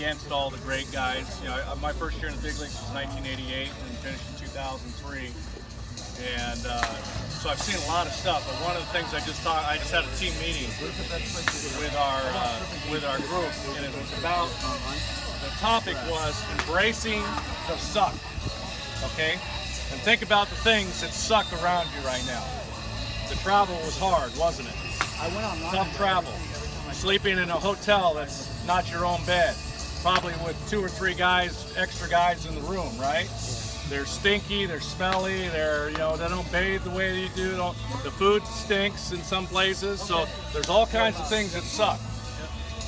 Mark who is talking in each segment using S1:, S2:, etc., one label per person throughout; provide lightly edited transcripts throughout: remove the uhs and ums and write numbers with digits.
S1: against all the great guys. You know, my first year in the big leagues was 1988 and finished in 2003. And so I've seen a lot of stuff. But one of the things I just had a team meeting with our group, and it was about, the topic was embracing the suck. Okay, and think about the things that suck around you right now. The travel was hard, wasn't it? Tough travel. Sleeping in a hotel that's not your own bed, probably with 2 or 3 extra guys in the room, right? They're stinky, they're smelly, they don't bathe the way you do. The food stinks in some places, so there's all kinds of things that suck.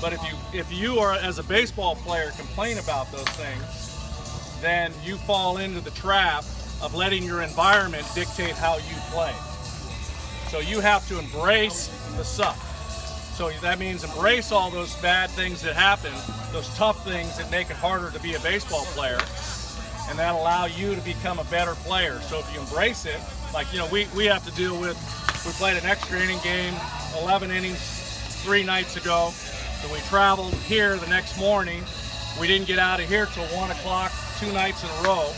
S1: But if you are, as a baseball player, complain about those things, then you fall into the trap of letting your environment dictate how you play. So you have to embrace the suck. So that means embrace all those bad things that happen, those tough things that make it harder to be a baseball player, and that allow you to become a better player. So if you embrace it, like, we have to deal with, we played an extra inning game, 11 innings 3 nights ago. So we traveled here the next morning. We didn't get out of here till 1 o'clock 2 nights in a row.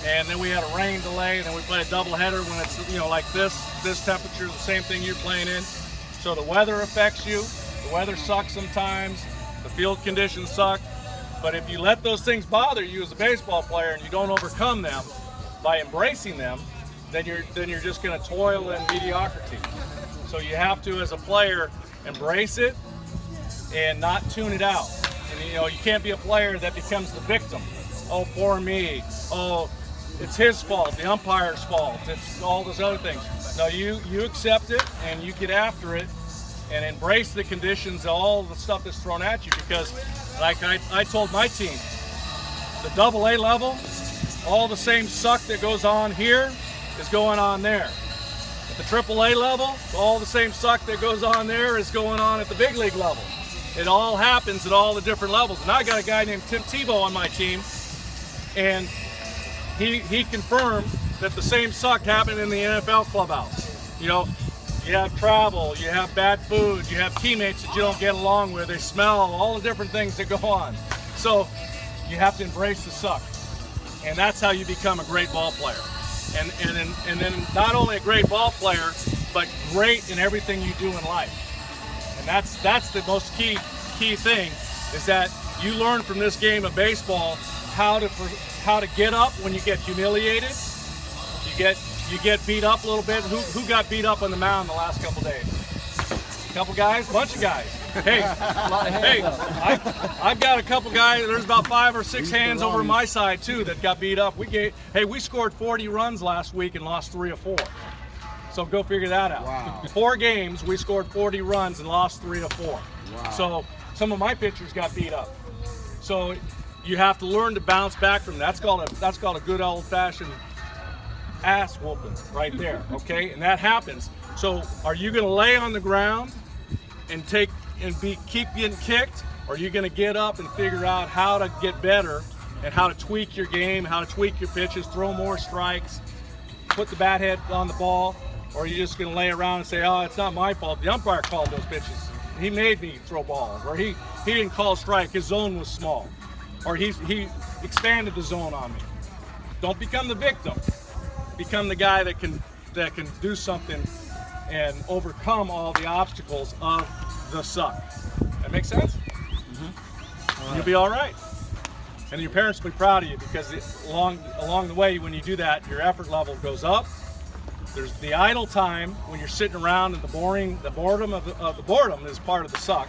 S1: And then we had a rain delay, and then we played a doubleheader when it's, like this temperature, the same thing you're playing in. So the weather affects you. The weather sucks sometimes. The field conditions suck. But if you let those things bother you as a baseball player and you don't overcome them by embracing them, then you're just going to toil in mediocrity. So you have to, as a player, embrace it and not tune it out. And you can't be a player that becomes the victim. Oh, poor me. Oh, it's his fault, the umpire's fault, it's all those other things. No, you accept it and you get after it and embrace the conditions, all the stuff that's thrown at you, because like I told my team, the AA level, all the same suck that goes on here is going on there. At the AAA level, all the same suck that goes on there is going on at the big league level. It all happens at all the different levels. And I got a guy named Tim Tebow on my team, and he confirmed that the same suck happened in the NFL clubhouse. You have travel, you have bad food, you have teammates that you don't get along with, they smell, all the different things that go on. So you have to embrace the suck. And that's how you become a great ball player. And then not only a great ball player, but great in everything you do in life. And that's the most key thing, is that you learn from this game of baseball how to get up when you get humiliated. You get beat up a little bit. Who got beat up on the mound the last couple days? A couple guys, bunch of guys. Hey, I've got a couple guys. There's about 5 or 6 hands over my side too that got beat up. We scored 40 runs last week and lost 3 or 4. So go figure that out.
S2: Wow.
S1: 4 games, we scored 40 runs and lost 3 or 4.
S2: Wow.
S1: So some of my pitchers got beat up. So you have to learn to bounce back from that. That's called a good old-fashioned ass whooping right there, okay? And that happens. So are you going to lay on the ground and keep getting kicked, or are you going to get up and figure out how to get better and how to tweak your game, how to tweak your pitches, throw more strikes, put the bat head on the ball, or are you just going to lay around and say, oh, it's not my fault, the umpire called those pitches, he made me throw balls, or he didn't call a strike, his zone was small, or he expanded the zone on me. Don't become the victim. Become the guy that can do something and overcome all the obstacles of the suck. That makes sense? Mm-hmm. Right. You'll be all right. And your parents will be proud of you, because along the way, when you do that, your effort level goes up. There's the idle time when you're sitting around, and the boredom of the boredom is part of the suck.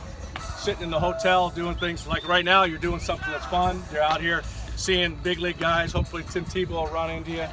S1: Sitting in the hotel doing things like right now, you're doing something that's fun. You're out here seeing big league guys. Hopefully Tim Tebow will run into you.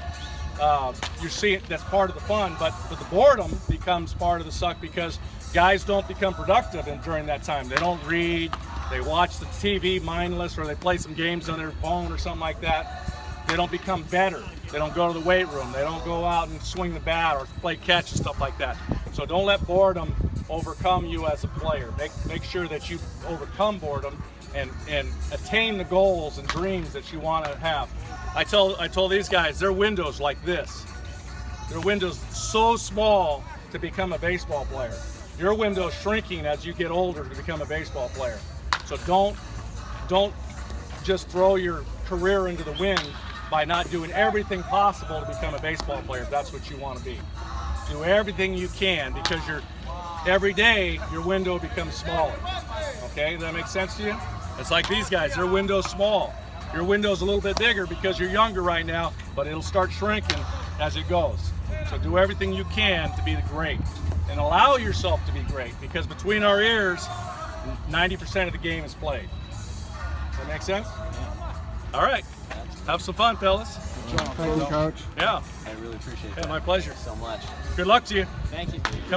S1: You're seeing that's part of the fun, but the boredom becomes part of the suck, because guys don't become productive during that time. They don't read, they watch the TV mindless, or they play some games on their phone or something like that. They don't become better. They don't go to the weight room. They don't go out and swing the bat or play catch and stuff like that. So don't let boredom overcome you as a player. Make sure that you overcome boredom and attain the goals and dreams that you want to have. I told these guys, their window's like this. Their window's so small to become a baseball player. Your window's shrinking as you get older to become a baseball player. So don't just throw your career into the wind by not doing everything possible to become a baseball player if that's what you want to be. Do everything you can, because every day your window becomes smaller. Okay, does that make sense to you? It's like these guys, their window's small. Your window's a little bit bigger because you're younger right now, but it'll start shrinking as it goes. So do everything you can to be great, and allow yourself to be great, because between our ears, 90% of the game is played. Does that make sense? Yeah. All right. Have some fun, fellas.
S2: Thank you, Coach.
S1: Yeah.
S3: I really appreciate it.
S1: Yeah, my pleasure.
S3: So much.
S1: Good luck to you.
S3: Thank you.
S1: Come